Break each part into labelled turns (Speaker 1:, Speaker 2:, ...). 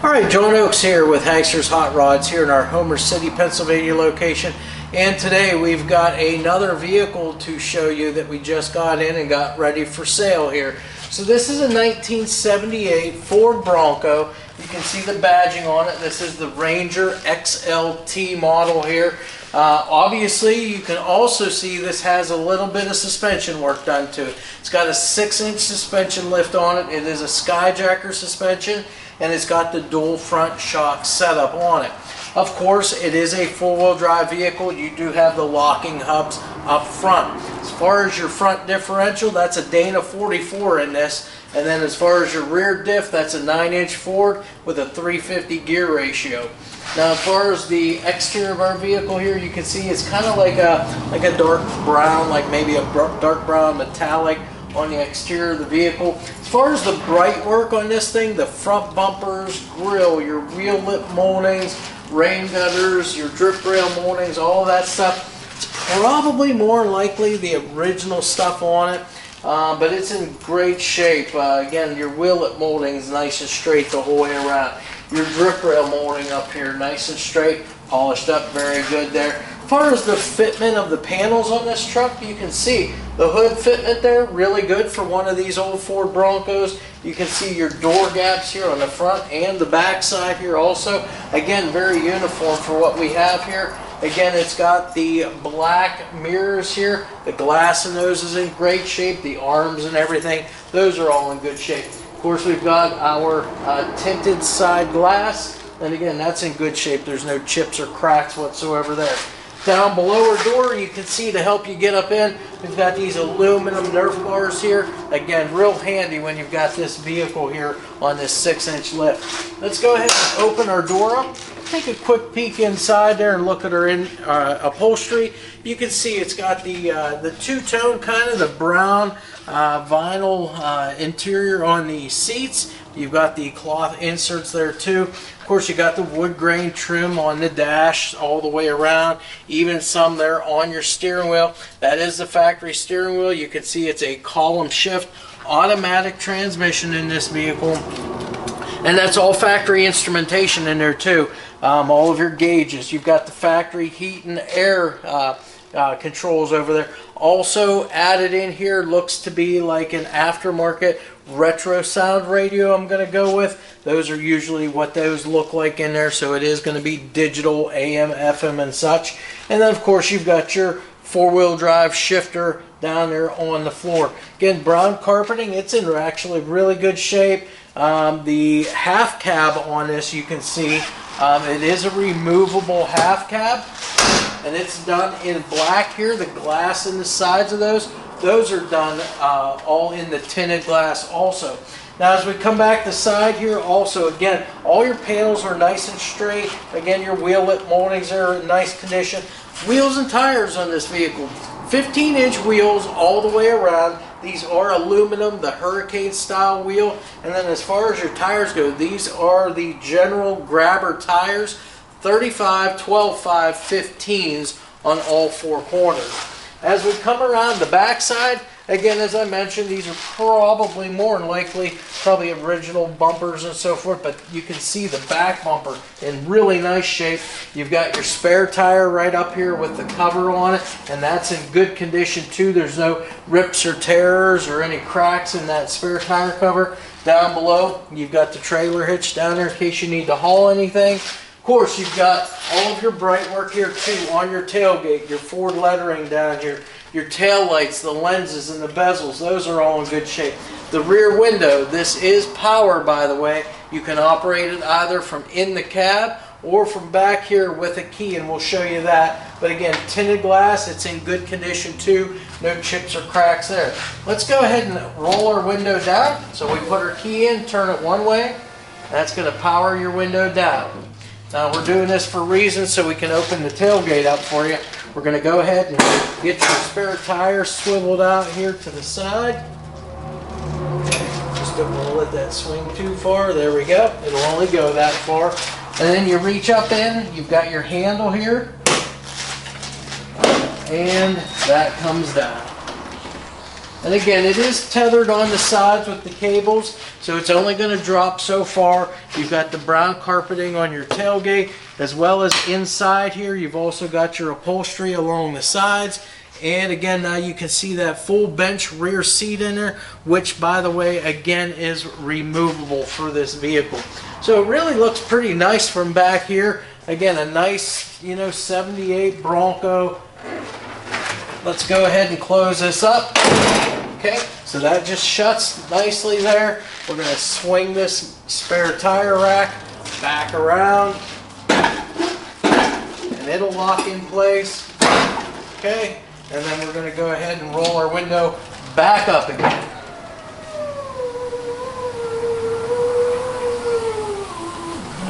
Speaker 1: Alright, John Oakes here with Hankster's Hot Rods here in our Homer City, Pennsylvania location. And today we've got another vehicle to show you that we just got in and got ready for sale here. So this is a 1978 Ford Bronco. You can see the badging on it. This is the Ranger XLT model here. Obviously, you can also see this has a little bit of suspension work done to it. It's got a 6-inch suspension lift on it. It is a Skyjacker suspension, and it's got the dual front shock setup on it. Of course, it is a four-wheel drive vehicle. You do have the locking hubs up front. As far as your front differential, that's a Dana 44 in this. And then as far as your rear diff, that's a 9-inch Ford with a 350 gear ratio. Now, as far as the exterior of our vehicle here, you can see it's kind of like a dark brown, like maybe a dark brown metallic on the exterior of the vehicle. As far as the bright work on this thing, the front bumpers, grille, your wheel lip moldings, rain gutters, your drip rail moldings, all that stuff, it's probably more likely the original stuff on it. But it's in great shape. Again, your wheel lip molding is nice and straight the whole way around. Your drip rail molding up here, nice and straight, polished up, very good there. As far as the fitment of the panels on this truck, you can see the hood fitment there, really good for one of these old Ford Broncos. You can see your door gaps here on the front and the back side here also. Again, very uniform for what we have here. Again, it's got the black mirrors here. The glass in those is in great shape. The arms and everything, those are all in good shape. Of course, we've got our tinted side glass. And again, that's in good shape. There's no chips or cracks whatsoever there. Down below our door, you can see to help you get up in, we've got these aluminum Nerf Bars here. Again, real handy when you've got this vehicle here on this 6-inch lift. Let's go ahead and open our door up. Take a quick peek inside there and look at our upholstery. You can see it's got the two-tone kind of the brown vinyl interior on the seats. You've got the cloth inserts there too. Of course, you got the wood grain trim on the dash all the way around, even some there on your steering wheel. That is the factory steering wheel. You can see it's a column shift automatic transmission in this vehicle. And that's all factory instrumentation in there too. All of your gauges. You've got the factory heat and air controls over there. Also added in here looks to be like an aftermarket retro sound radio I'm going to go with. Those are usually what those look like in there, so it is going to be digital AM, FM and such. And then of course you've got your four-wheel drive shifter down there on the floor. Again, brown carpeting, it's in actually really good shape. The half cab on this, you can see it is a removable half cab, and it's done in black here. The glass in the sides of those are done all in the tinted glass also. Now as we come back the side here also, again, all your panels are nice and straight. Again, your wheel lip moldings are in nice condition. Wheels and tires on this vehicle, 15-inch wheels all the way around. These are aluminum, the Hurricane style wheel. And then as far as your tires go, these are the general grabber tires, 35, 12, 5, 15s on all four corners. As we come around the back side, again, as I mentioned, these are probably more than likely probably original bumpers and so forth, but you can see the back bumper in really nice shape. You've got your spare tire right up here with the cover on it, and that's in good condition too. There's no rips or tears or any cracks in that spare tire cover. Down below, you've got the trailer hitch down there in case you need to haul anything. Of course, you've got all of your bright work here too on your tailgate, your Ford lettering down here, your tail lights, the lenses and the bezels, those are all in good shape. The rear window, this is power by the way. You can operate it either from in the cab or from back here with a key, and we'll show you that. But again, tinted glass, it's in good condition too. No chips or cracks there. Let's go ahead and roll our window down. So we put our key in, turn it one way. That's going to power your window down. Now we're doing this for reasons so we can open the tailgate up for you. We're going to go ahead and get your spare tire swiveled out here to the side. Just don't want to let that swing too far. There we go. It'll only go that far. And then you reach up in, you've got your handle here, and that comes down. And again, it is tethered on the sides with the cables, so it's only going to drop so far. You've got the brown carpeting on your tailgate, as well as inside here. You've also got your upholstery along the sides. And again, now you can see that full bench rear seat in there, which, by the way, again, is removable for this vehicle. So it really looks pretty nice from back here. Again, a nice, 78 Bronco. Let's go ahead and close this up. Okay, so that just shuts nicely there. We're going to swing this spare tire rack back around, and it'll lock in place. Okay, and then we're going to go ahead and roll our window back up again.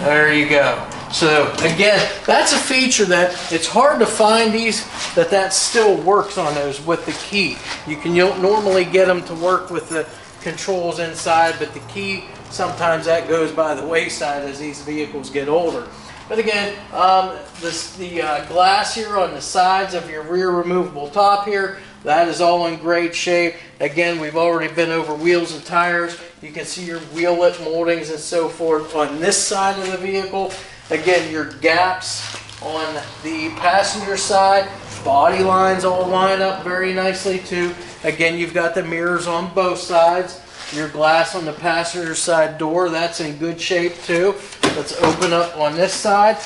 Speaker 1: There you go. So again, that's a feature that it's hard to find these that still works on those with the key. You'll normally get them to work with the controls inside, but the key, sometimes that goes by the wayside as these vehicles get older. But again, the glass here on the sides of your rear removable top here, that is all in great shape. Again, we've already been over wheels and tires. You can see your wheel lip moldings and so forth on this side of the vehicle. Again, your gaps on the passenger side, body lines all line up very nicely too. Again, you've got the mirrors on both sides. Your glass on the passenger side door, that's in good shape too. Let's open up on this side.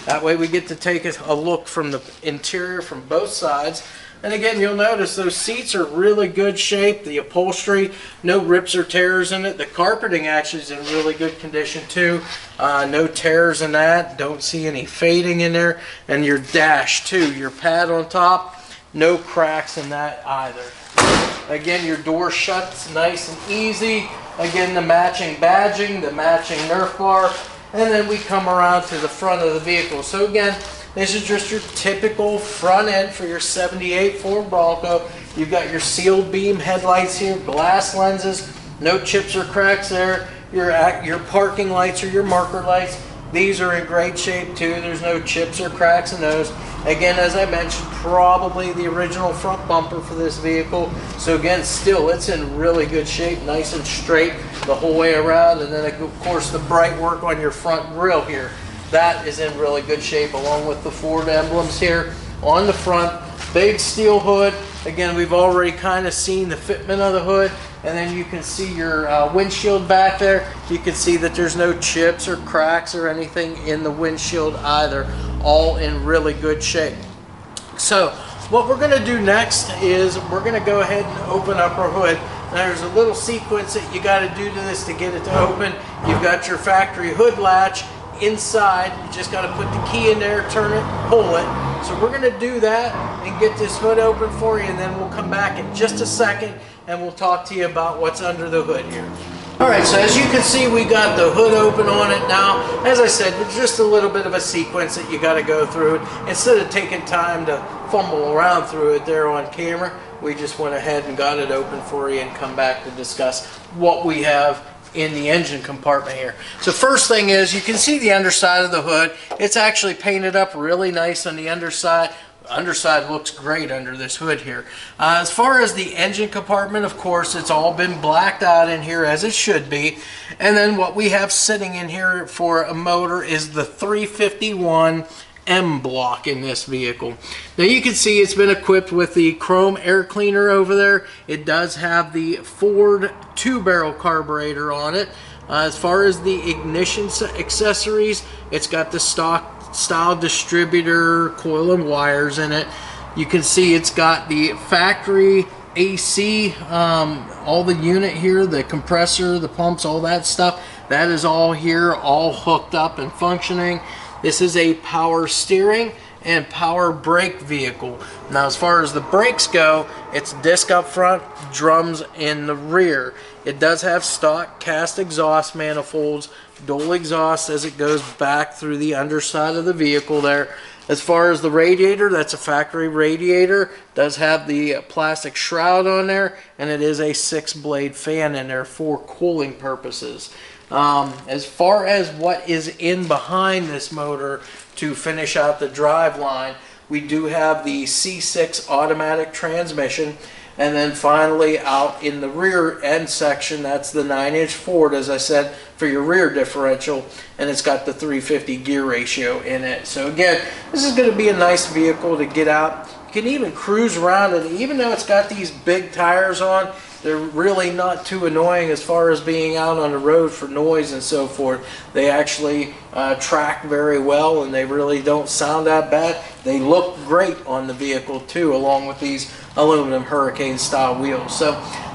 Speaker 1: That way we get to take a look from the interior from both sides. And again, you'll notice those seats are really good shape. The upholstery, no rips or tears in it. The carpeting actually is in really good condition too. No tears in that. Don't see any fading in there. And your dash too, your pad on top, no cracks in that either. Again, your door shuts nice and easy. Again, the matching badging, the matching Nerf bar. And then we come around to the front of the vehicle. So again, this is just your typical front end for your 78 Ford Bronco. You've got your sealed beam headlights here, glass lenses, no chips or cracks there. Your parking lights or your marker lights, these are in great shape too. There's no chips or cracks in those. Again, as I mentioned, probably the original front bumper for this vehicle. So again, still, it's in really good shape, nice and straight the whole way around. And then, of course, the bright work on your front grille here. That is in really good shape, along with the Ford emblems here on the front. Big steel hood. Again, we've already kind of seen the fitment of the hood. And then you can see your windshield back there. You can see that there's no chips or cracks or anything in the windshield either. All in really good shape. So what we're going to do next is we're going to go ahead and open up our hood. Now there's a little sequence that you got to do to this to get it to open. You've got your factory hood latch. Inside, you just got to put the key in there, turn it, pull it. So we're going to do that and get this hood open for you, and then we'll come back in just a second and we'll talk to you about what's under the hood here. Alright, so as you can see, we got the hood open on it now. As I said, it's just a little bit of a sequence that you got to go through. Instead of taking time to fumble around through it there on camera, we just went ahead and got it open for you and come back to discuss what we have in the engine compartment here. So first thing is, you can see the underside of the hood. It's actually painted up really nice on the underside. Underside looks great under this hood here. As far as the engine compartment, of course, it's all been blacked out in here as it should be. And then what we have sitting in here for a motor is the 351 M block in this vehicle. Now you can see it's been equipped with the chrome air cleaner over there. It does have the Ford 2-barrel carburetor on it. As far as the ignition accessories, it's got the stock style distributor, coil and wires in it. You can see it's got the factory AC, all the unit here, the compressor, the pumps, all that stuff. That is all here, all hooked up and functioning. This is a power steering and power brake vehicle. Now as far as the brakes go, it's disc up front, drums in the rear. It does have stock cast exhaust manifolds, dual exhaust as it goes back through the underside of the vehicle there. As far as the radiator, that's a factory radiator. Does have the plastic shroud on there, and it is a 6-blade fan in there for cooling purposes. As far as what is in behind this motor to finish out the drive line, we do have the C6 automatic transmission. And then finally out in the rear end section, that's the 9-inch Ford, as I said, for your rear differential, and it's got the 350 gear ratio in it. So again, this is going to be a nice vehicle to get out. You can even cruise around it, even though it's got these big tires on. They're really not too annoying as far as being out on the road for noise and so forth. They actually track very well, and they really don't sound that bad. They look great on the vehicle too, along with these aluminum Hurricane style wheels. So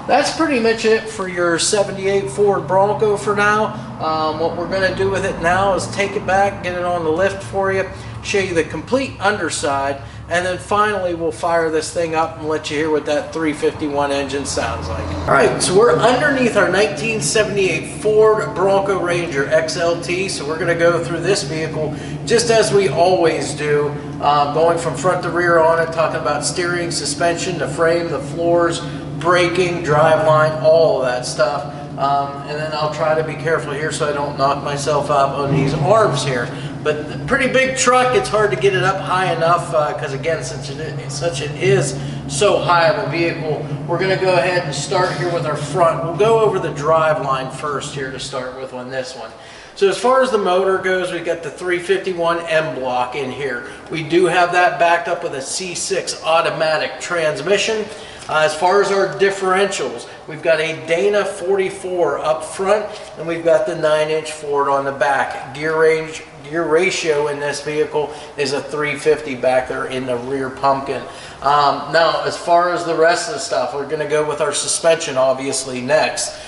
Speaker 1: that's pretty much it for your 78 Ford Bronco for now. What we're going to do with it now is take it back, get it on the lift for you, show you the complete underside, and then finally we'll fire this thing up and let you hear what that 351 engine sounds like. All right, so we're underneath our 1978 Ford Bronco Ranger XLT, so we're going to go through this vehicle just as we always do, going from front to rear on it, talking about steering, suspension, the frame, the floors, braking, driveline, all of that stuff. And then I'll try to be careful here so I don't knock myself up on these arms here. But pretty big truck, it's hard to get it up high enough because again, since it is so high of a vehicle, we're going to go ahead and start here with our front. We'll go over the drive line first here to start with on this one. So as far as the motor goes, we've got the 351 M block in here. We do have that backed up with a C6 automatic transmission. As far as our differentials, we've got a Dana 44 up front, and we've got the 9-inch Ford on the back. Gear ratio in this vehicle is a 350 back there in the rear pumpkin. Now, as far as the rest of the stuff, we're going to go with our suspension, obviously, next.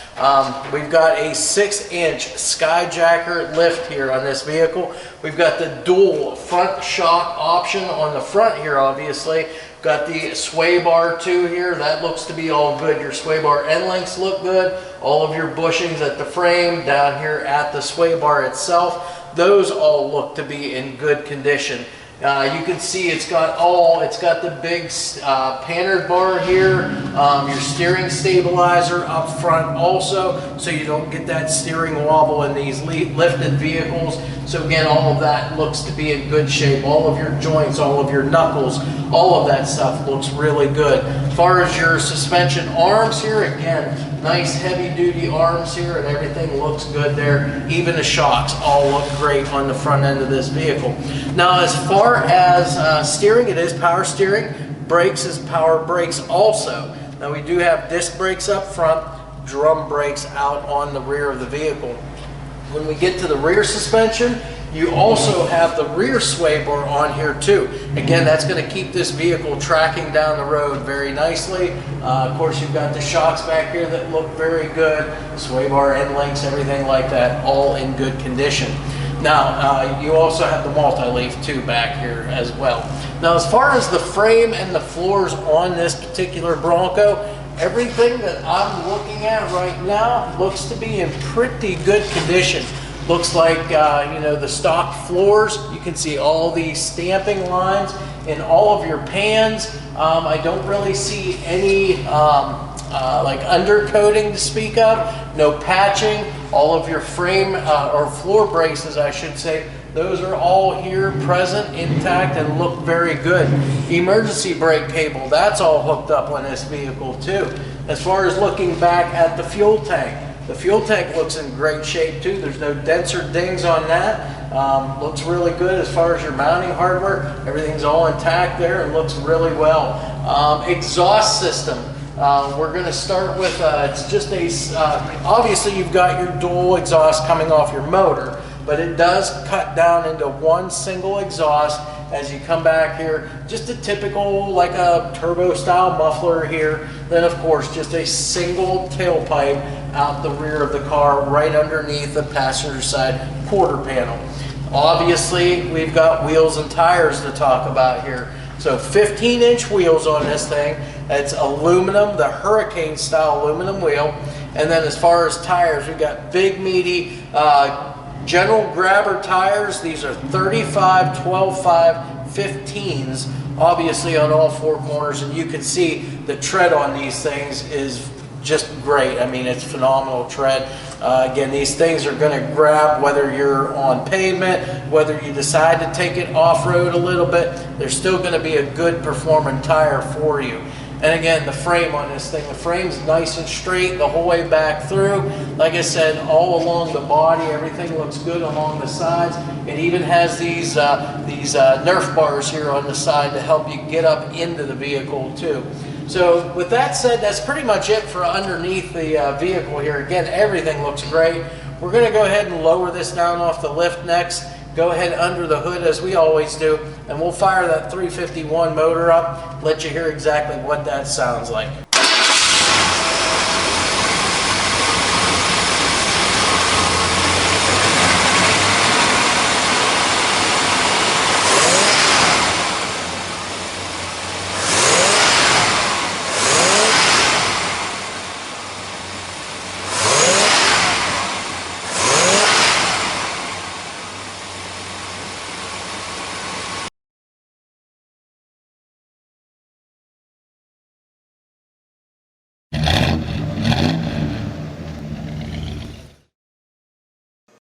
Speaker 1: We've got a 6-inch Skyjacker lift here on this vehicle. We've got the dual front shock option on the front here, obviously. Got the sway bar too here. That looks to be all good. Your sway bar end lengths look good. All of your bushings at the frame, down here at the sway bar itself, those all look to be in good condition. You can see it's got the big pannered bar here, your steering stabilizer up front also, so you don't get that steering wobble in these lifted vehicles. So again, all of that looks to be in good shape. All of your joints, all of your knuckles, all of that stuff looks really good. As far as your suspension arms here, again, nice heavy duty arms here, and everything looks good there. Even the shocks all look great on the front end of this vehicle. Now as far as steering, it is power steering. Brakes is power brakes also. Now we do have disc brakes up front, drum brakes out on the rear of the vehicle. When we get to the rear suspension, you also have the rear sway bar on here too. Again, that's going to keep this vehicle tracking down the road very nicely. Of course, you've got the shocks back here that look very good. Sway bar end lengths, everything like that, all in good condition. Now, you also have the multi-leaf too back here as well. Now, as far as the frame and the floors on this particular Bronco, everything that I'm looking at right now looks to be in pretty good condition. Looks like, you know, the stock floors, you can see all these stamping lines in all of your pans. I don't really see any like undercoating to speak of, no patching. All of your frame or floor braces, I should say, those are all here present, intact, and look very good. Emergency brake cable, that's all hooked up on this vehicle too. As far as looking back at the fuel tank, the fuel tank looks in great shape too. There's no dents or dings on that. Looks really good as far as your mounting hardware. Everything's all intact there and looks really well. Exhaust system. We're going to start with, it's just a, obviously you've got your dual exhaust coming off your motor, but it does cut down into one single exhaust as you come back here. Just a typical, like a turbo style muffler here. Then of course, just a single tailpipe out the rear of the car right underneath the passenger side quarter panel. Obviously, we've got wheels and tires to talk about here. So 15-inch wheels on this thing. It's aluminum, the Hurricane style aluminum wheel. And then as far as tires, we've got big, meaty General Grabber tires. These are 35, 12.5, 15s, obviously on all four corners. And you can see the tread on these things is just great. I mean, it's phenomenal tread. Again, these things are going to grab whether you're on pavement, whether you decide to take it off-road a little bit. They're still going to be a good performing tire for you. And again, the frame on this thing, the frame's nice and straight the whole way back through. Like I said, all along the body, everything looks good along the sides. It even has these Nerf bars here on the side to help you get up into the vehicle too. So with that said, that's pretty much it for underneath the vehicle here. Again, everything looks great. We're going to go ahead and lower this down off the lift next. Go ahead under the hood as we always do, and we'll fire that 351 motor up, let you hear exactly what that sounds like.